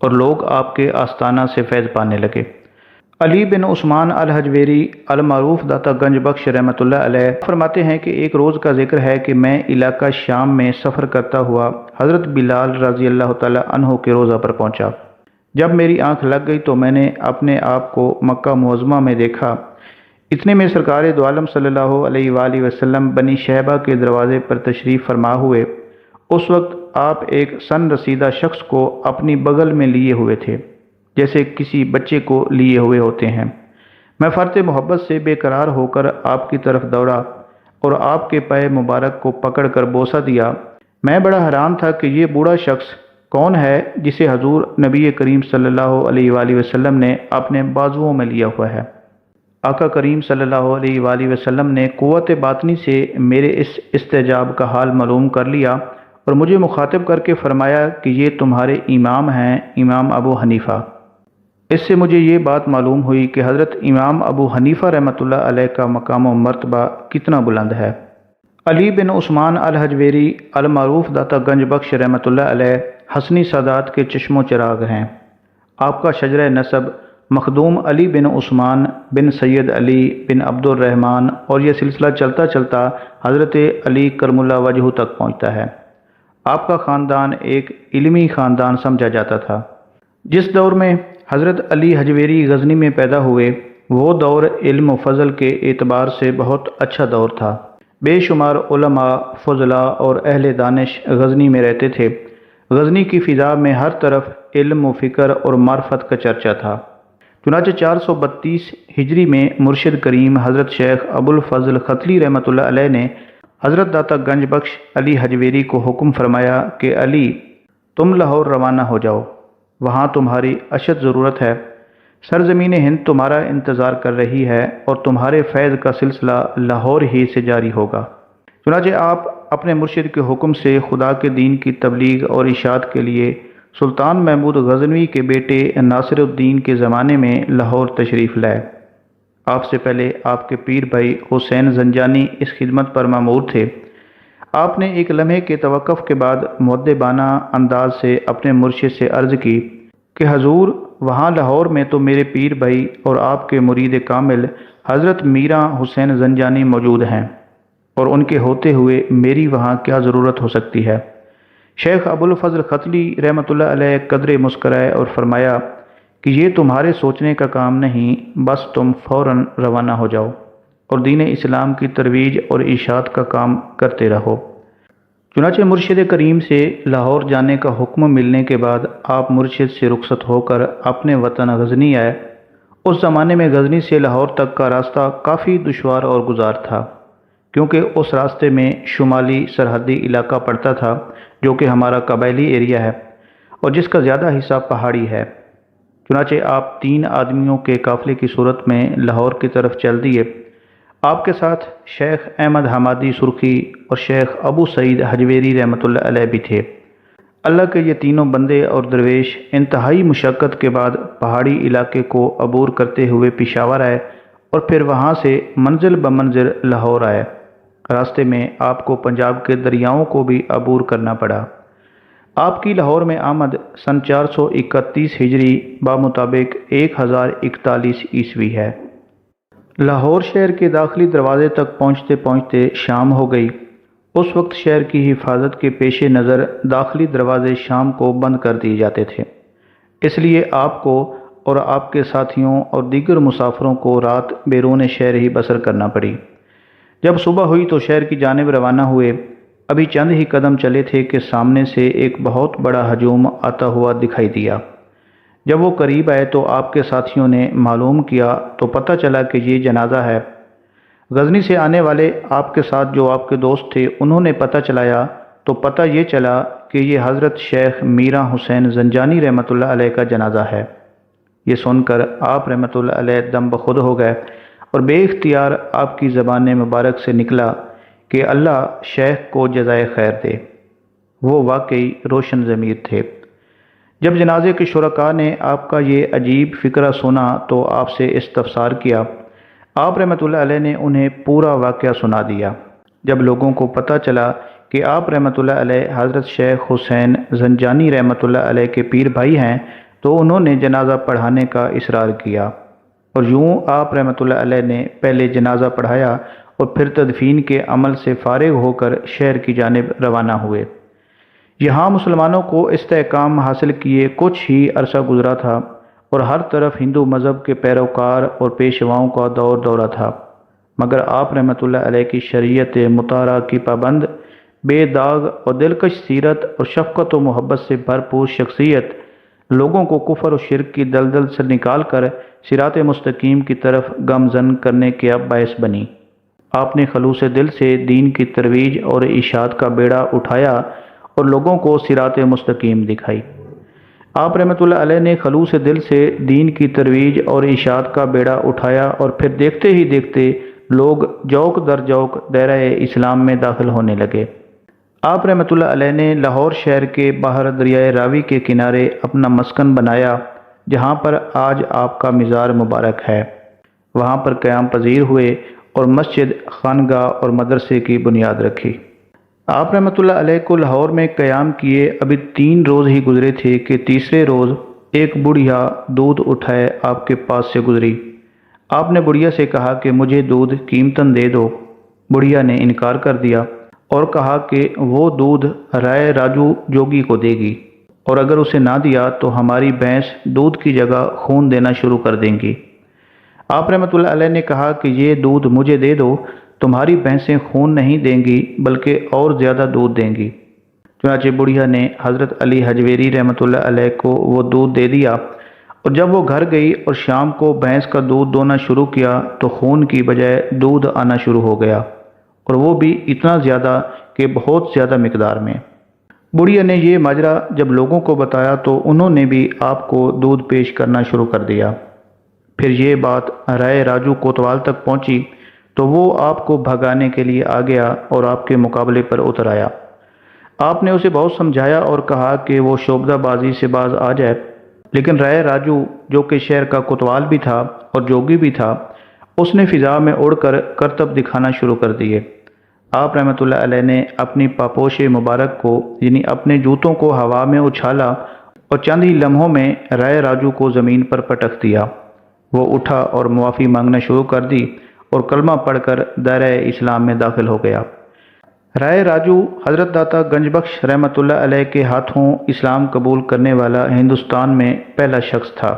اور لوگ آپ کے آستانہ سے فیض پانے لگے۔ علی بن عثمان الحجویری المعروف داتا گنج بخش رحمۃ اللہ علیہ فرماتے ہیں کہ ایک روز کا ذکر ہے کہ میں علاقہ شام میں سفر کرتا ہوا حضرت بلال رضی اللہ تعالی عنہ کے روضہ پر پہنچا۔ جب میری آنکھ لگ گئی تو میں نے اپنے آپ کو مکہ معظمہ میں دیکھا۔ اتنے میں سرکار دو عالم صلی اللہ علیہ وآلہ وسلم بنی شہبہ کے دروازے پر تشریف فرما ہوئے۔ اس وقت آپ ایک سن رسیدہ شخص کو اپنی بغل میں لیے ہوئے تھے، جیسے کسی بچے کو لیے ہوئے ہوتے ہیں۔ میں فرط محبت سے بے قرار ہو کر آپ کی طرف دوڑا اور آپ کے پائے مبارک کو پکڑ کر بوسہ دیا۔ میں بڑا حیران تھا کہ یہ بوڑھا شخص کون ہے جسے حضور نبی کریم صلی اللہ علیہ وآلہ وسلم نے اپنے بازوؤں میں لیا ہوا ہے۔ آقا کریم صلی اللہ علیہ وآلہ وسلم نے قوت باطنی سے میرے اس استجاب کا حال معلوم کر لیا اور مجھے مخاطب کر کے فرمایا کہ یہ تمہارے امام ہیں، امام ابو حنیفہ۔ اس سے مجھے یہ بات معلوم ہوئی کہ حضرت امام ابو حنیفہ رحمۃ اللہ علیہ کا مقام و مرتبہ کتنا بلند ہے۔ علی بن عثمان الحجویری المعروف داتا گنج بخش رحمۃ اللہ علیہ حسنی سادات کے چشم و چراغ ہیں۔ آپ کا شجرہ نسب مخدوم علی بن عثمان بن سید علی بن عبد الرحمن اور یہ سلسلہ چلتا چلتا حضرت علی کرم اللہ وجہ تک پہنچتا ہے۔ آپ کا خاندان ایک علمی خاندان سمجھا جاتا تھا۔ جس دور میں حضرت علی حجویری غزنی میں پیدا ہوئے وہ دور علم و فضل کے اعتبار سے بہت اچھا دور تھا۔ بے شمار علماء، فضلاء اور اہل دانش غزنی میں رہتے تھے۔ غزنی کی فضا میں ہر طرف علم و فکر اور معرفت کا چرچا تھا۔ چنانچہ 432 ہجری میں مرشد کریم حضرت شیخ ابو الفضل ختلی رحمۃ اللہ علیہ نے حضرت داتا گنج بخش علی حجویری کو حکم فرمایا کہ علی تم لاہور روانہ ہو جاؤ، وہاں تمہاری اشد ضرورت ہے۔ سرزمین ہند تمہارا انتظار کر رہی ہے اور تمہارے فیض کا سلسلہ لاہور ہی سے جاری ہوگا۔ چنانچہ آپ اپنے مرشد کے حکم سے خدا کے دین کی تبلیغ اور اشاعت کے لیے سلطان محمود غزنوی کے بیٹے ناصر الدین کے زمانے میں لاہور تشریف لائے۔ آپ سے پہلے آپ کے پیر بھائی حسین زنجانی اس خدمت پر مامور تھے۔ آپ نے ایک لمحے کے توقف کے بعد مؤدبانہ انداز سے اپنے مرشد سے عرض کی کہ حضور وہاں لاہور میں تو میرے پیر بھائی اور آپ کے مرید کامل حضرت میرا حسین زنجانی موجود ہیں، اور ان کے ہوتے ہوئے میری وہاں کیا ضرورت ہو سکتی ہے۔ شیخ ابو الفضل ختلی رحمۃ اللہ علیہ قدرے مسکرائے اور فرمایا کہ یہ تمہارے سوچنے کا کام نہیں، بس تم فوراً روانہ ہو جاؤ اور دین اسلام کی ترویج اور اشاعت کا کام کرتے رہو۔ چنانچہ مرشد کریم سے لاہور جانے کا حکم ملنے کے بعد آپ مرشد سے رخصت ہو کر اپنے وطن غزنی آئے۔ اس زمانے میں غزنی سے لاہور تک کا راستہ کافی دشوار اور گزار تھا، کیونکہ اس راستے میں شمالی سرحدی علاقہ پڑتا تھا جو کہ ہمارا قبائلی ایریا ہے اور جس کا زیادہ حصہ پہاڑی ہے۔ چنانچہ آپ 3 آدمیوں کے قافلے کی صورت میں لاہور کی طرف چل دیے۔ آپ کے ساتھ شیخ احمد حمادی سرخی اور شیخ ابو سعید حجویری رحمۃ اللہ علیہ بھی تھے۔ اللہ کے یہ تینوں بندے اور درویش انتہائی مشقت کے بعد پہاڑی علاقے کو عبور کرتے ہوئے پشاور آئے اور پھر وہاں سے منزل بمنزل لاہور آئے۔ راستے میں آپ کو پنجاب کے دریاؤں کو بھی عبور کرنا پڑا۔ آپ کی لاہور میں آمد سن 431 ہجری بمطابق 1041 عیسوی ہے۔ لاہور شہر کے داخلی دروازے تک پہنچتے پہنچتے شام ہو گئی۔ اس وقت شہر کی حفاظت کے پیش نظر داخلی دروازے شام کو بند کر دیے جاتے تھے، اس لیے آپ کو اور آپ کے ساتھیوں اور دیگر مسافروں کو رات بیرون شہر ہی بسر کرنا پڑی۔ جب صبح ہوئی تو شہر کی جانب روانہ ہوئے۔ ابھی چند ہی قدم چلے تھے کہ سامنے سے ایک بہت بڑا ہجوم آتا ہوا دکھائی دیا۔ جب وہ قریب آئے تو آپ کے ساتھیوں نے معلوم کیا تو پتہ چلا کہ یہ جنازہ ہے۔ غزنی سے آنے والے آپ کے ساتھ جو آپ کے دوست تھے انہوں نے پتہ چلایا تو پتہ یہ چلا کہ یہ حضرت شیخ میرا حسین زنجانی رحمۃ اللہ علیہ کا جنازہ ہے۔ یہ سن کر آپ رحمۃ اللہ علیہ دم بخود ہو گئے اور بے اختیار آپ کی زبان مبارک سے نکلا کہ اللہ شیخ کو جزائے خیر دے۔ وہ واقعی روشن ضمیر تھے۔ جب جنازے کے شرکاء نے آپ کا یہ عجیب فکرہ سنا تو آپ سے استفسار کیا۔ آپ رحمۃ اللہ علیہ نے انہیں پورا واقعہ سنا دیا۔ جب لوگوں کو پتہ چلا کہ آپ رحمۃ اللہ علیہ حضرت شیخ حسین زنجانی رحمۃ اللہ علیہ کے پیر بھائی ہیں تو انہوں نے جنازہ پڑھانے کا اصرار کیا، اور یوں آپ رحمۃ اللہ علیہ نے پہلے جنازہ پڑھایا اور پھر تدفین کے عمل سے فارغ ہو کر شہر کی جانب روانہ ہوئے۔ یہاں مسلمانوں کو استحکام حاصل کیے کچھ ہی عرصہ گزرا تھا اور ہر طرف ہندو مذہب کے پیروکار اور پیشواؤں کا دور دورہ تھا، مگر آپ رحمۃ اللہ علیہ کی شریعت مطہرہ کی پابند، بے داغ اور دلکش سیرت اور شفقت و محبت سے بھرپور شخصیت لوگوں کو کفر و شرک کی دلدل سے نکال کر صراط مستقیم کی طرف گامزن کرنے کے باعث بنی۔ آپ نے خلوص دل سے دین کی ترویج اور اشاعت کا بیڑا اٹھایا اور لوگوں کو صراط مستقیم دکھائی۔ آپ رحمۃ اللہ علیہ نے خلوص دل سے دین کی ترویج اور اشاعت کا بیڑا اٹھایا اور پھر دیکھتے ہی دیکھتے لوگ جوق در جوق دائرہ اسلام میں داخل ہونے لگے۔ آپ رحمۃ اللہ علیہ نے لاہور شہر کے باہر دریائے راوی کے کنارے اپنا مسکن بنایا، جہاں پر آج آپ کا مزار مبارک ہے۔ وہاں پر قیام پذیر ہوئے اور مسجد، خانگاہ اور مدرسے کی بنیاد رکھی۔ آپ رحمۃ اللہ علیہ کو لاہور میں قیام کیے ابھی 3 روز ہی گزرے تھے کہ تیسرے روز ایک بڑھیا دودھ اٹھائے آپ کے پاس سے گزری۔ آپ نے بڑھیا سے کہا کہ مجھے دودھ قیمتاً دے دو۔ بڑھیا نے انکار کر دیا اور کہا کہ وہ دودھ رائے راجو جوگی کو دے گی، اور اگر اسے نہ دیا تو ہماری بھینس دودھ کی جگہ خون دینا شروع کر دیں گی۔ آپ رحمۃ اللہ علیہ نے کہا کہ یہ دودھ مجھے دے دو، تمہاری بھینسیں خون نہیں دیں گی بلکہ اور زیادہ دودھ دیں گی۔ چنانچہ بڑھیا نے حضرت علی حجویری رحمۃ اللہ علیہ کو وہ دودھ دے دیا، اور جب وہ گھر گئی اور شام کو بھینس کا دودھ دونا شروع کیا تو خون کی بجائے دودھ آنا شروع ہو گیا، اور وہ بھی اتنا زیادہ کہ بہت زیادہ مقدار میں۔ بڑھیا نے یہ ماجرا جب لوگوں کو بتایا تو انہوں نے بھی آپ کو دودھ پیش کرنا شروع کر دیا۔ پھر یہ بات رائے راجو کوتوال تک پہنچی تو وہ آپ کو بھگانے کے لیے آ گیا اور آپ کے مقابلے پر اتر آیا۔ آپ نے اسے بہت سمجھایا اور کہا کہ وہ شعبدہ بازی سے باز آ جائے، لیکن رائے راجو جو کہ شہر کا کوتوال بھی تھا اور جوگی بھی تھا، اس نے فضا میں اڑ کر کرتب دکھانا شروع کر دیے۔ آپ رحمۃ اللہ علیہ نے اپنی پاپوش مبارک کو یعنی اپنے جوتوں کو ہوا میں اچھالا اور چند ہی لمحوں میں رائے راجو کو زمین پر پٹک دیا۔ وہ اٹھا اور معافی مانگنا شروع کر دی اور کلمہ پڑھ کر دائرہ اسلام میں داخل ہو گیا۔ رائے راجو حضرت داتا گنج بخش رحمۃ اللہ علیہ کے ہاتھوں اسلام قبول کرنے والا ہندوستان میں پہلا شخص تھا۔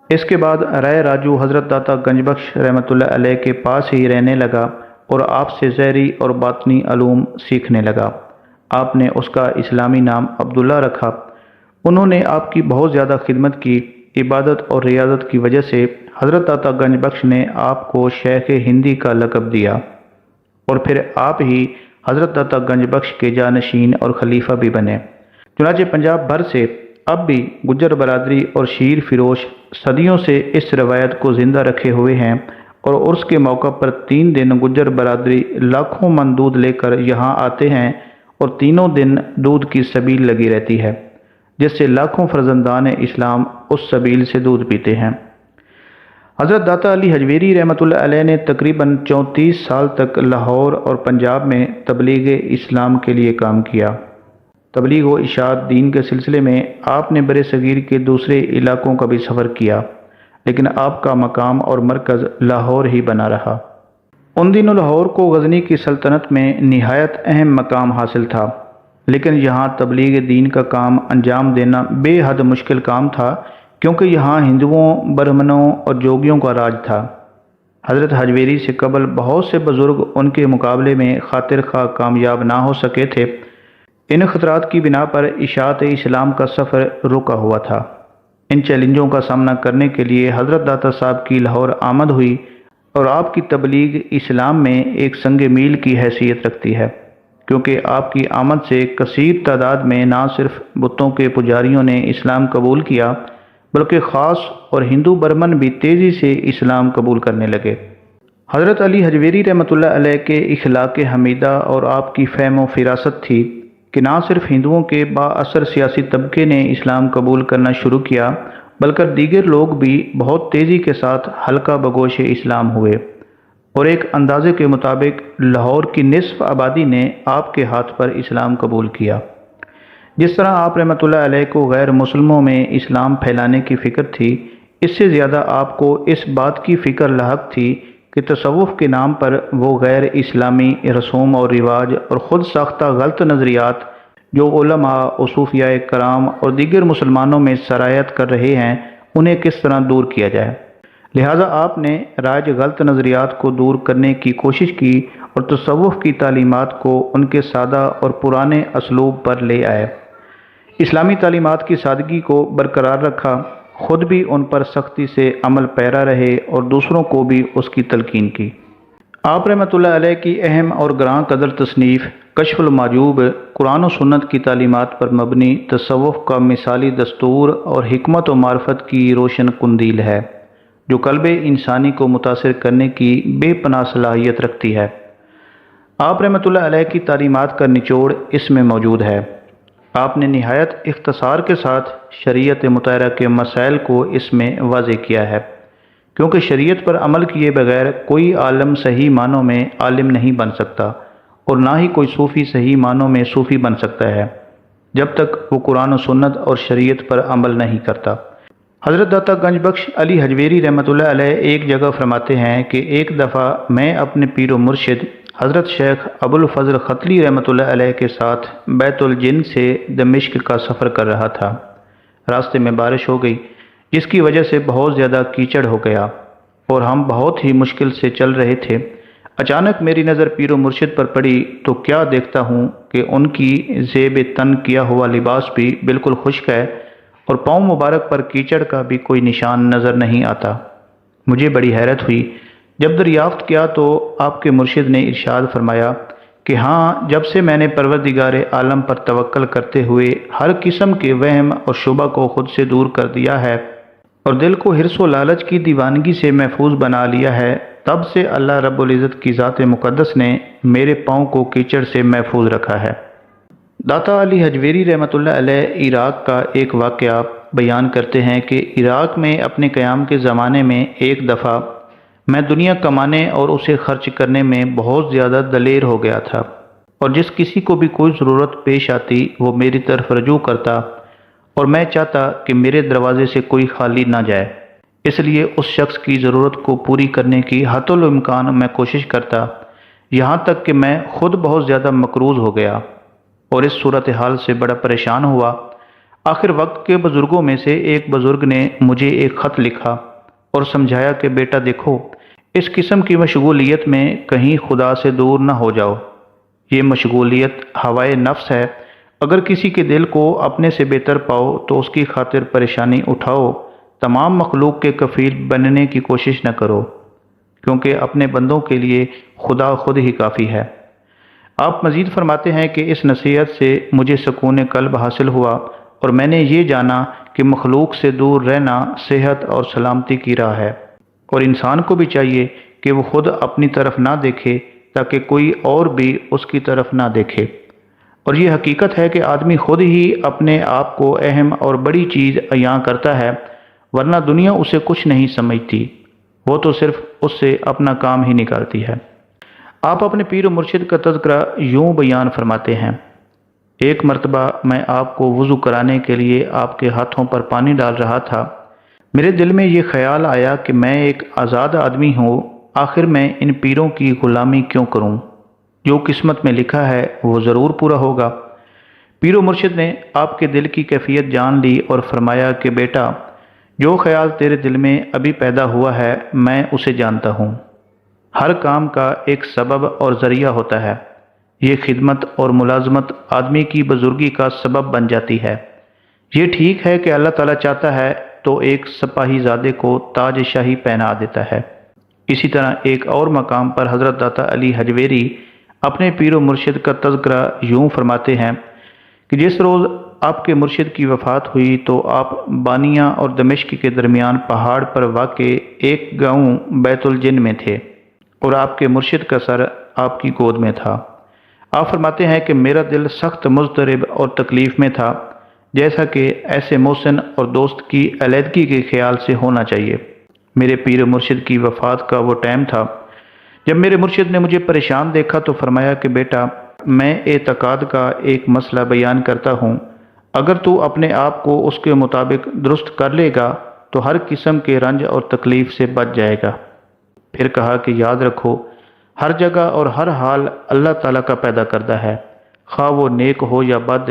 اس کے بعد رائے راجو حضرت داتا گنج بخش رحمۃ اللہ علیہ کے پاس ہی رہنے لگا اور آپ سے ظاہری اور باطنی علوم سیکھنے لگا۔ آپ نے اس کا اسلامی نام عبداللہ رکھا۔ انہوں نے آپ کی بہت زیادہ خدمت کی۔ عبادت اور ریاضت کی وجہ سے حضرت داتا گنج بخش نے آپ کو شیخ ہندی کا لقب دیا، اور پھر آپ ہی حضرت داتا گنج بخش کے جانشین اور خلیفہ بھی بنے۔ چنانچہ پنجاب بھر سے اب بھی گجر برادری اور شیر فروش صدیوں سے اس روایت کو زندہ رکھے ہوئے ہیں، اور عرس کے موقع پر 3 دن گجر برادری لاکھوں من دودھ لے کر یہاں آتے ہیں، اور تینوں دن دودھ کی سبیل لگی رہتی ہے، جس سے لاکھوں فرزندان اسلام اس سبیل سے دودھ پیتے ہیں۔ حضرت داتا علی حجویری رحمۃ اللہ علیہ نے تقریباً 34 سال تک لاہور اور پنجاب میں تبلیغ اسلام کے لیے کام کیا۔ تبلیغ و اشاعت دین کے سلسلے میں آپ نے بر صغیر کے دوسرے علاقوں کا بھی سفر کیا، لیکن آپ کا مقام اور مرکز لاہور ہی بنا رہا۔ ان دنوں لاہور کو غزنی کی سلطنت میں نہایت اہم مقام حاصل تھا، لیکن یہاں تبلیغ دین کا کام انجام دینا بے حد مشکل کام تھا، کیونکہ یہاں ہندوؤں، برہمنوں اور جوگیوں کا راج تھا۔ حضرت حجویری سے قبل بہت سے بزرگ ان کے مقابلے میں خاطر خواہ کامیاب نہ ہو سکے تھے۔ ان خطرات کی بنا پر اشاعت اسلام کا سفر رکا ہوا تھا۔ ان چیلنجوں کا سامنا کرنے کے لیے حضرت داتا صاحب کی لاہور آمد ہوئی، اور آپ کی تبلیغ اسلام میں ایک سنگ میل کی حیثیت رکھتی ہے، کیونکہ آپ کی آمد سے کثیر تعداد میں نہ صرف بتوں کے پجاریوں نے اسلام قبول کیا، بلکہ خاص اور ہندو برمن بھی تیزی سے اسلام قبول کرنے لگے۔ حضرت علی حجویری رحمۃ اللہ علیہ کے اخلاق حمیدہ اور آپ کی فہم و فراست تھی کہ نہ صرف ہندوؤں کے با اثر سیاسی طبقے نے اسلام قبول کرنا شروع کیا، بلکہ دیگر لوگ بھی بہت تیزی کے ساتھ حلقہ بگوش اسلام ہوئے، اور ایک اندازے کے مطابق لاہور کی نصف آبادی نے آپ کے ہاتھ پر اسلام قبول کیا۔ جس طرح آپ رحمۃ اللہ علیہ کو غیر مسلموں میں اسلام پھیلانے کی فکر تھی، اس سے زیادہ آپ کو اس بات کی فکر لاحق تھی کہ تصوف کے نام پر وہ غیر اسلامی رسوم اور رواج اور خود ساختہ غلط نظریات جو علماء و صوفیاء کرام اور دیگر مسلمانوں میں سرایت کر رہے ہیں، انہیں کس طرح دور کیا جائے۔ لہٰذا آپ نے رائج غلط نظریات کو دور کرنے کی کوشش کی اور تصوف کی تعلیمات کو ان کے سادہ اور پرانے اسلوب پر لے آئے۔ اسلامی تعلیمات کی سادگی کو برقرار رکھا، خود بھی ان پر سختی سے عمل پیرا رہے اور دوسروں کو بھی اس کی تلقین کی۔ آپ رحمۃ اللہ علیہ کی اہم اور گراں قدر تصنیف کشف المحجوب قرآن و سنت کی تعلیمات پر مبنی تصوف کا مثالی دستور اور حکمت و معرفت کی روشن قندیل ہے، جو قلب انسانی کو متاثر کرنے کی بے پناہ صلاحیت رکھتی ہے۔ آپ رحمۃ اللہ علیہ کی تعلیمات کا نچوڑ اس میں موجود ہے۔ آپ نے نہایت اختصار کے ساتھ شریعت مطہرہ کے مسائل کو اس میں واضح کیا ہے، کیونکہ شریعت پر عمل کیے بغیر کوئی عالم صحیح معنوں میں عالم نہیں بن سکتا، اور نہ ہی کوئی صوفی صحیح معنوں میں صوفی بن سکتا ہے جب تک وہ قرآن و سنت اور شریعت پر عمل نہیں کرتا۔ حضرت داتا گنج بخش علی حجویری رحمۃ اللہ علیہ ایک جگہ فرماتے ہیں کہ ایک دفعہ میں اپنے پیر و مرشد حضرت شیخ ابو الفضل ختلی رحمۃ اللہ علیہ کے ساتھ بیت الجن سے دمشق کا سفر کر رہا تھا۔ راستے میں بارش ہو گئی، جس کی وجہ سے بہت زیادہ کیچڑ ہو گیا اور ہم بہت ہی مشکل سے چل رہے تھے۔ اچانک میری نظر پیر و مرشد پر پڑی تو کیا دیکھتا ہوں کہ ان کی زیب تن کیا ہوا لباس بھی بالکل خشک ہے اور پاؤں مبارک پر کیچڑ کا بھی کوئی نشان نظر نہیں آتا۔ مجھے بڑی حیرت ہوئی۔ جب دریافت کیا تو آپ کے مرشد نے ارشاد فرمایا کہ ہاں، جب سے میں نے پروردگار عالم پر توکل کرتے ہوئے ہر قسم کے وہم اور شبہ کو خود سے دور کر دیا ہے اور دل کو حرص و لالچ کی دیوانگی سے محفوظ بنا لیا ہے، تب سے اللہ رب العزت کی ذات مقدس نے میرے پاؤں کو کیچڑ سے محفوظ رکھا ہے۔ داتا علی حجویری رحمۃ اللہ علیہ عراق کا ایک واقعہ بیان کرتے ہیں کہ عراق میں اپنے قیام کے زمانے میں ایک دفعہ میں دنیا کمانے اور اسے خرچ کرنے میں بہت زیادہ دلیر ہو گیا تھا، اور جس کسی کو بھی کوئی ضرورت پیش آتی وہ میری طرف رجوع کرتا، اور میں چاہتا کہ میرے دروازے سے کوئی خالی نہ جائے، اس لیے اس شخص کی ضرورت کو پوری کرنے کی حتی الامکان میں کوشش کرتا، یہاں تک کہ میں خود بہت زیادہ مقروض ہو گیا اور اس صورتحال سے بڑا پریشان ہوا۔ آخر وقت کے بزرگوں میں سے ایک بزرگ نے مجھے ایک خط لکھا اور سمجھایا کہ بیٹا دیکھو، اس قسم کی مشغولیت میں کہیں خدا سے دور نہ ہو جاؤ۔ یہ مشغولیت ہوائے نفس ہے، اگر کسی کے دل کو اپنے سے بہتر پاؤ تو اس کی خاطر پریشانی اٹھاؤ، تمام مخلوق کے کفیل بننے کی کوشش نہ کرو، کیونکہ اپنے بندوں کے لیے خدا خود ہی کافی ہے۔ آپ مزید فرماتے ہیں کہ اس نصیحت سے مجھے سکون قلب حاصل ہوا اور میں نے یہ جانا کہ مخلوق سے دور رہنا صحت اور سلامتی کی راہ ہے، اور انسان کو بھی چاہیے کہ وہ خود اپنی طرف نہ دیکھے تاکہ کوئی اور بھی اس کی طرف نہ دیکھے۔ اور یہ حقیقت ہے کہ آدمی خود ہی اپنے آپ کو اہم اور بڑی چیز عیاں کرتا ہے، ورنہ دنیا اسے کچھ نہیں سمجھتی، وہ تو صرف اس سے اپنا کام ہی نکالتی ہے۔ آپ اپنے پیر و مرشد کا تذکرہ یوں بیان فرماتے ہیں: ایک مرتبہ میں آپ کو وضو کرانے کے لیے آپ کے ہاتھوں پر پانی ڈال رہا تھا۔ میرے دل میں یہ خیال آیا کہ میں ایک آزاد آدمی ہوں، آخر میں ان پیروں کی غلامی کیوں کروں؟ جو قسمت میں لکھا ہے وہ ضرور پورا ہوگا۔ پیر و مرشد نے آپ کے دل کی کیفیت جان لی اور فرمایا کہ بیٹا، جو خیال تیرے دل میں ابھی پیدا ہوا ہے میں اسے جانتا ہوں۔ ہر کام کا ایک سبب اور ذریعہ ہوتا ہے۔ یہ خدمت اور ملازمت آدمی کی بزرگی کا سبب بن جاتی ہے۔ یہ ٹھیک ہے کہ اللہ تعالیٰ چاہتا ہے تو ایک سپاہی زادے کو تاج شاہی پہنا دیتا ہے۔ اسی طرح ایک اور مقام پر حضرت داتا علی حجویری اپنے پیر و مرشد کا تذکرہ یوں فرماتے ہیں کہ جس روز آپ کے مرشد کی وفات ہوئی تو آپ بانیہ اور دمشق کے درمیان پہاڑ پر واقع ایک گاؤں بیت الجن میں تھے، اور آپ کے مرشد کا سر آپ کی گود میں تھا۔ آپ فرماتے ہیں کہ میرا دل سخت مضطرب اور تکلیف میں تھا، جیسا کہ ایسے محسن اور دوست کی علیحدگی کے خیال سے ہونا چاہیے۔ میرے پیر مرشد کی وفات کا وہ ٹائم تھا جب میرے مرشد نے مجھے پریشان دیکھا تو فرمایا کہ بیٹا، میں اعتقاد کا ایک مسئلہ بیان کرتا ہوں، اگر تو اپنے آپ کو اس کے مطابق درست کر لے گا تو ہر قسم کے رنج اور تکلیف سے بچ جائے گا۔ پھر کہا کہ یاد رکھو، ہر جگہ اور ہر حال اللہ تعالیٰ کا پیدا کردہ ہے، خواہ وہ نیک ہو یا بد۔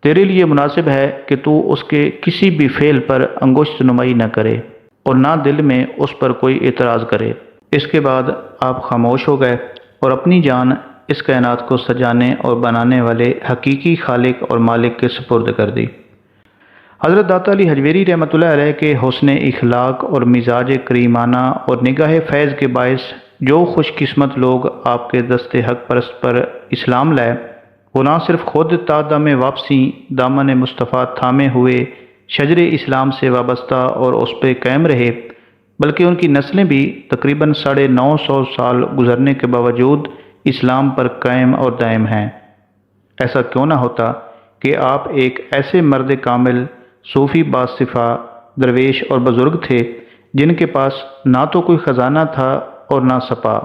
تیرے لیے مناسب ہے کہ تو اس کے کسی بھی فعل پر انگشت نمائی نہ کرے اور نہ دل میں اس پر کوئی اعتراض کرے۔ اس کے بعد آپ خاموش ہو گئے اور اپنی جان اس کائنات کو سجانے اور بنانے والے حقیقی خالق اور مالک کے سپرد کر دی۔ حضرت داتا علی حجویری رحمۃ اللہ علیہ کے حسن اخلاق اور مزاج کریمانہ اور نگاہ فیض کے باعث جو خوش قسمت لوگ آپ کے دست حق پرست پر اسلام لائے، وہ نہ صرف خود تا دم واپسی دامن مصطفیٰ تھامے ہوئے شجر اسلام سے وابستہ اور اس پہ قائم رہے، بلکہ ان کی نسلیں بھی تقریباً 950 سال گزرنے کے باوجود اسلام پر قائم اور دائم ہیں۔ ایسا کیوں نہ ہوتا کہ آپ ایک ایسے مرد کامل، صوفی باصفہ، درویش اور بزرگ تھے جن کے پاس نہ تو کوئی خزانہ تھا اور نہ سپا،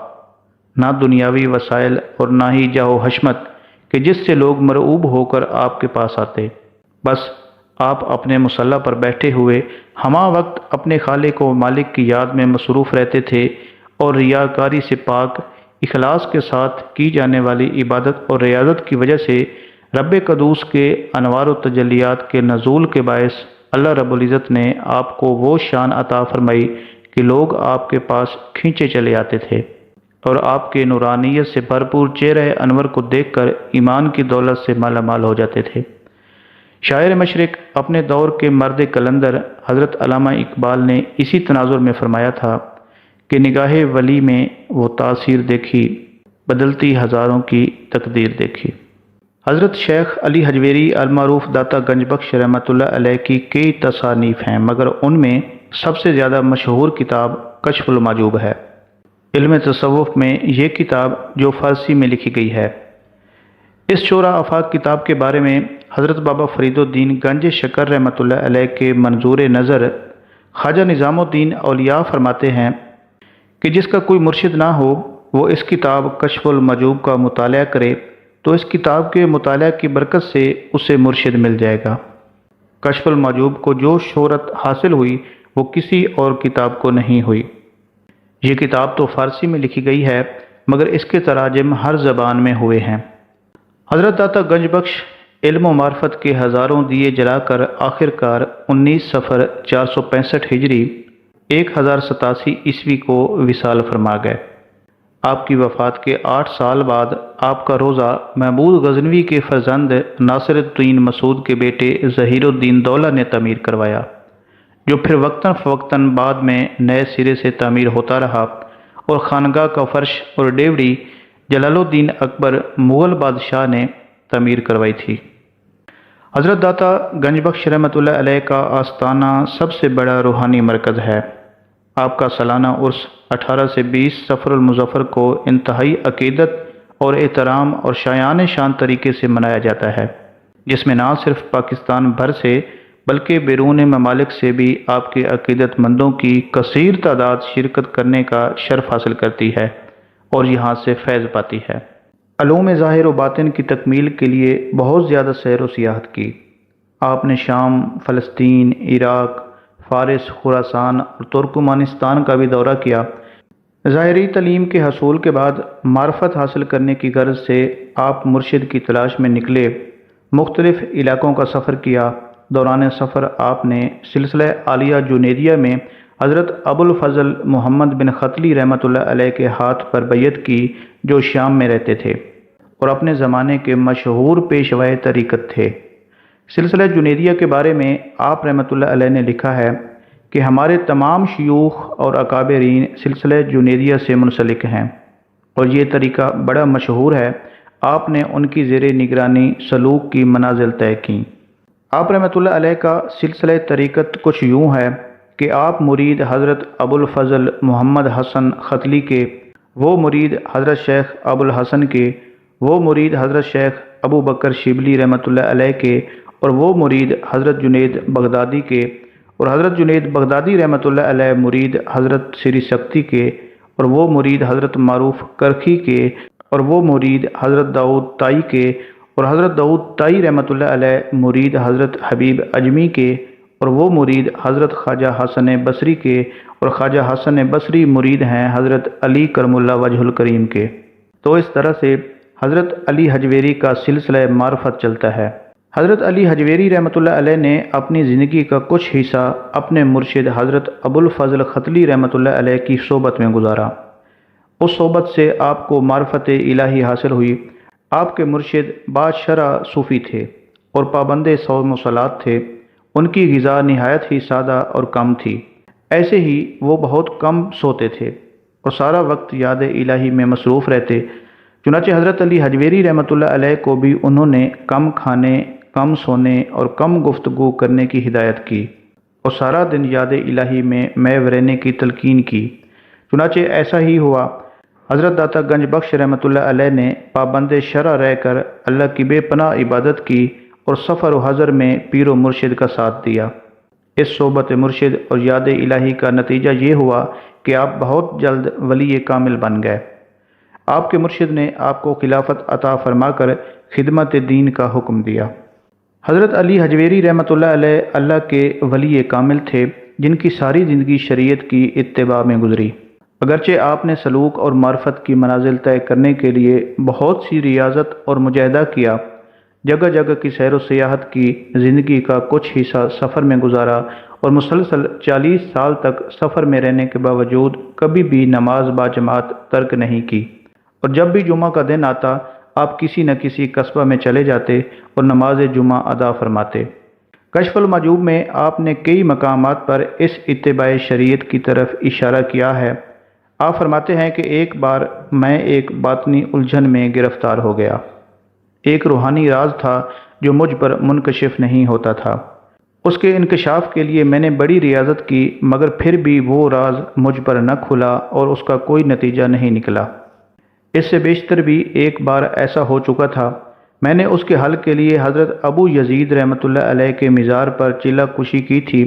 نہ دنیاوی وسائل اور نہ ہی جاہ و حشمت کہ جس سے لوگ مرعوب ہو کر آپ کے پاس آتے۔ بس آپ اپنے مصلی پر بیٹھے ہوئے ہمہ وقت اپنے خالق و مالک کی یاد میں مصروف رہتے تھے اور ریاکاری سے پاک اخلاص کے ساتھ کی جانے والی عبادت اور ریاضت کی وجہ سے رب قدوس کے انوار و تجلیات کے نزول کے باعث اللہ رب العزت نے آپ کو وہ شان عطا فرمائی کہ لوگ آپ کے پاس کھینچے چلے آتے تھے اور آپ کے نورانیت سے بھرپور چہرہ انور کو دیکھ کر ایمان کی دولت سے مالا مال ہو جاتے تھے۔ شاعر مشرق اپنے دور کے مرد کلندر حضرت علامہ اقبال نے اسی تناظر میں فرمایا تھا کہ نگاہ ولی میں وہ تاثیر دیکھی، بدلتی ہزاروں کی تقدیر دیکھی۔ حضرت شیخ علی حجویری المعروف داتا گنج بخش رحمۃ اللہ علیہ کی کئی تصانیف ہیں، مگر ان میں سب سے زیادہ مشہور کتاب کشف المحجوب ہے۔ علم تصوف میں یہ کتاب جو فارسی میں لکھی گئی ہے۔ اس شورا آفاق کتاب کے بارے میں حضرت بابا فرید الدین گنج شکر رحمۃ اللہ علیہ کے منظور نظر خواجہ نظام الدین اولیاء فرماتے ہیں کہ جس کا کوئی مرشد نہ ہو وہ اس کتاب کشف المحجوب کا مطالعہ کرے تو اس کتاب کے مطالعہ کی برکت سے اسے مرشد مل جائے گا۔ کشف المحجوب کو جو شہرت حاصل ہوئی وہ کسی اور کتاب کو نہیں ہوئی۔ یہ کتاب تو فارسی میں لکھی گئی ہے مگر اس کے تراجم ہر زبان میں ہوئے ہیں۔ حضرت داتا گنج بخش علم و معرفت کے ہزاروں دیے جلا کر آخر کار 19 صفر 465 ہجری 1087 عیسوی کو وصال فرما گئے۔ آپ کی وفات کے 8 سال بعد آپ کا روضہ محمود غزنوی کے فرزند ناصر الدین مسعود کے بیٹے ظہیر الدین دولہ نے تعمیر کروایا، جو پھر وقتاً فوقتاً بعد میں نئے سرے سے تعمیر ہوتا رہا اور خانگاہ کا فرش اور ڈیوڑی جلال الدین اکبر مغل بادشاہ نے تعمیر کروائی تھی۔ حضرت داتا گنج بخش رحمۃ اللہ علیہ کا آستانہ سب سے بڑا روحانی مرکز ہے۔ آپ کا سالانہ عرس 18 سے 20 صفر المظفر کو انتہائی عقیدت اور احترام اور شایان شان طریقے سے منایا جاتا ہے، جس میں نہ صرف پاکستان بھر سے بلکہ بیرون ممالک سے بھی آپ کے عقیدت مندوں کی کثیر تعداد شرکت کرنے کا شرف حاصل کرتی ہے اور یہاں سے فیض پاتی ہے۔ علوم ظاہر و باطن کی تکمیل کے لیے بہت زیادہ سیر و سیاحت کی۔ آپ نے شام، فلسطین، عراق، فارس، خراسان اور ترکمانستان کا بھی دورہ کیا۔ ظاہری تعلیم کے حصول کے بعد معرفت حاصل کرنے کی غرض سے آپ مرشد کی تلاش میں نکلے، مختلف علاقوں کا سفر کیا۔ دوران سفر آپ نے سلسلہ عالیہ جنیدیہ میں حضرت ابو الفضل محمد بن ختلی رحمۃ اللہ علیہ کے ہاتھ پر بیعت کی، جو شام میں رہتے تھے اور اپنے زمانے کے مشہور پیشوائے طریقت تھے۔ سلسلہ جنیدیہ کے بارے میں آپ رحمۃ اللہ علیہ نے لکھا ہے کہ ہمارے تمام شیوخ اور اکابرین سلسلہ جنیدیہ سے منسلک ہیں اور یہ طریقہ بڑا مشہور ہے۔ آپ نے ان کی زیر نگرانی سلوک کی منازل طے کیں۔ آپ رحمۃ اللہ علیہ کا سلسلہ طریقت کچھ یوں ہے کہ آپ مرید حضرت ابو الفضل محمد حسن ختلی کے، وہ مرید حضرت شیخ ابو الحسن کے، وہ مرید حضرت شیخ ابو بکر شبلی رحمۃ اللہ علیہ کے، اور وہ مرید حضرت جنید بغدادی کے، اور حضرت جنید بغدادی رحمۃ اللہ علیہ مرید حضرت سری سکتی کے، اور وہ مرید حضرت معروف کرخی کے، اور وہ مرید حضرت داؤد تائی کے، اور حضرت داؤد طائی رحمۃ اللہ علیہ مرید حضرت حبیب اجمی کے، اور وہ مرید حضرت خواجہ حسن بصری کے، اور خواجہ حسن بصری مرید ہیں حضرت علی کرم اللہ وجہ الکریم کے۔ تو اس طرح سے حضرت علی حجویری کا سلسلہ معرفت چلتا ہے۔ حضرت علی حجویری رحمۃ اللہ علیہ نے اپنی زندگی کا کچھ حصہ اپنے مرشد حضرت ابوالفضل ختلی رحمۃ اللہ علیہ کی صحبت میں گزارا۔ اس صحبت سے آپ کو معرفت الہی حاصل ہوئی۔ آپ کے مرشد بادشرہ صوفی تھے اور پابند صوم و صلات تھے۔ ان کی غذا نہایت ہی سادہ اور کم تھی۔ ایسے ہی وہ بہت کم سوتے تھے اور سارا وقت یاد الہی میں مصروف رہتے۔ چنانچہ حضرت علی حجویری رحمۃ اللہ علیہ کو بھی انہوں نے کم کھانے، کم سونے اور کم گفتگو کرنے کی ہدایت کی اور سارا دن یاد الہی میں محو رہنے کی تلقین کی۔ چنانچہ ایسا ہی ہوا۔ حضرت داتا گنج بخش رحمۃ اللہ علیہ نے پابند شرع رہ کر اللہ کی بے پناہ عبادت کی اور سفر و حضر میں پیر و مرشد کا ساتھ دیا۔ اس صحبت مرشد اور یاد الہی کا نتیجہ یہ ہوا کہ آپ بہت جلد ولی کامل بن گئے۔ آپ کے مرشد نے آپ کو خلافت عطا فرما کر خدمت دین کا حکم دیا۔ حضرت علی حجویری رحمۃ اللہ علیہ اللہ کے ولی کامل تھے جن کی ساری زندگی شریعت کی اتباع میں گزری۔ اگرچہ آپ نے سلوک اور معرفت کی منازل طے کرنے کے لیے بہت سی ریاضت اور مجاہدہ کیا، جگہ جگہ کی سیر و سیاحت کی، زندگی کا کچھ حصہ سفر میں گزارا اور مسلسل 40 سال تک سفر میں رہنے کے باوجود کبھی بھی نماز با جماعت ترک نہیں کی، اور جب بھی جمعہ کا دن آتا آپ کسی نہ کسی قصبہ میں چلے جاتے اور نماز جمعہ ادا فرماتے۔ کشف المحجوب میں آپ نے کئی مقامات پر اس اتباع شریعت کی طرف اشارہ کیا ہے۔ آپ فرماتے ہیں کہ ایک بار میں ایک باطنی الجھن میں گرفتار ہو گیا۔ ایک روحانی راز تھا جو مجھ پر منکشف نہیں ہوتا تھا۔ اس کے انکشاف کے لیے میں نے بڑی ریاضت کی، مگر پھر بھی وہ راز مجھ پر نہ کھلا اور اس کا کوئی نتیجہ نہیں نکلا۔ اس سے بیشتر بھی ایک بار ایسا ہو چکا تھا۔ میں نے اس کے حل کے لیے حضرت ابو یزید رحمۃ اللہ علیہ کے مزار پر چیلہ کشی کی تھی۔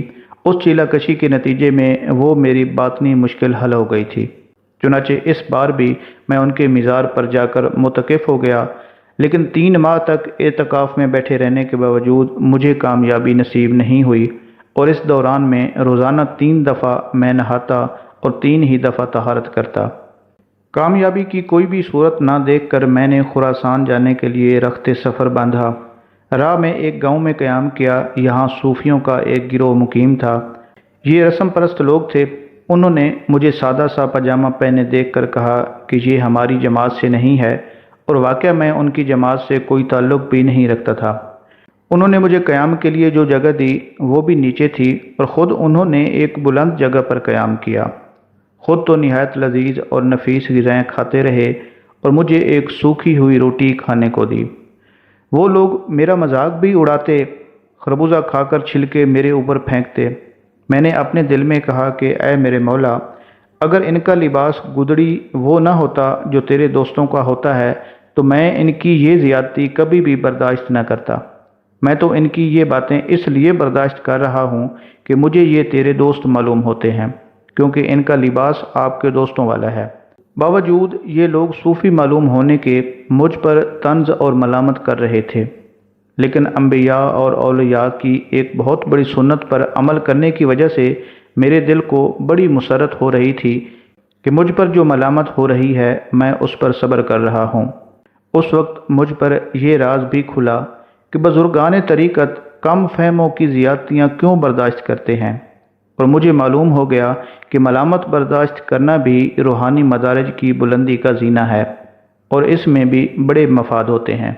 اس چیلہ کشی کے نتیجے میں وہ میری باطنی مشکل حل ہو گئی تھی۔ چنانچہ اس بار بھی میں ان کے مزار پر جا کر متقف ہو گیا، لیکن 3 ماہ تک اعتکاف میں بیٹھے رہنے کے باوجود مجھے کامیابی نصیب نہیں ہوئی، اور اس دوران میں روزانہ 3 دفعہ میں نہاتا اور 3 ہی دفعہ طہارت کرتا۔ کامیابی کی کوئی بھی صورت نہ دیکھ کر میں نے خراسان جانے کے لیے رخت سفر باندھا۔ راہ میں ایک گاؤں میں قیام کیا۔ یہاں صوفیوں کا ایک گروہ مقیم تھا۔ یہ رسم پرست لوگ تھے۔ انہوں نے مجھے سادہ سا پاجامہ پہنے دیکھ کر کہا کہ یہ ہماری جماعت سے نہیں ہے، اور واقعہ میں ان کی جماعت سے کوئی تعلق بھی نہیں رکھتا تھا۔ انہوں نے مجھے قیام کے لیے جو جگہ دی وہ بھی نیچے تھی، اور خود انہوں نے ایک بلند جگہ پر قیام کیا۔ خود تو نہایت لذیذ اور نفیس غذائیں کھاتے رہے اور مجھے ایک سوکھی ہوئی روٹی کھانے کو دی۔ وہ لوگ میرا مذاق بھی اڑاتے، خربوزہ کھا کر چھلکے میرے اوپر پھینکتے۔ میں نے اپنے دل میں کہا کہ اے میرے مولا، اگر ان کا لباس گدڑی وہ نہ ہوتا جو تیرے دوستوں کا ہوتا ہے تو میں ان کی یہ زیادتی کبھی بھی برداشت نہ کرتا۔ میں تو ان کی یہ باتیں اس لیے برداشت کر رہا ہوں کہ مجھے یہ تیرے دوست معلوم ہوتے ہیں، کیونکہ ان کا لباس آپ کے دوستوں والا ہے۔ باوجود یہ لوگ صوفی معلوم ہونے کے مجھ پر طنز اور ملامت کر رہے تھے، لیکن انبیاء اور اولیاء کی ایک بہت بڑی سنت پر عمل کرنے کی وجہ سے میرے دل کو بڑی مسرت ہو رہی تھی کہ مجھ پر جو ملامت ہو رہی ہے میں اس پر صبر کر رہا ہوں۔ اس وقت مجھ پر یہ راز بھی کھلا کہ بزرگان طریقت کم فہموں کی زیادتیاں کیوں برداشت کرتے ہیں، اور مجھے معلوم ہو گیا کہ ملامت برداشت کرنا بھی روحانی مدارج کی بلندی کا زینہ ہے، اور اس میں بھی بڑے مفاد ہوتے ہیں۔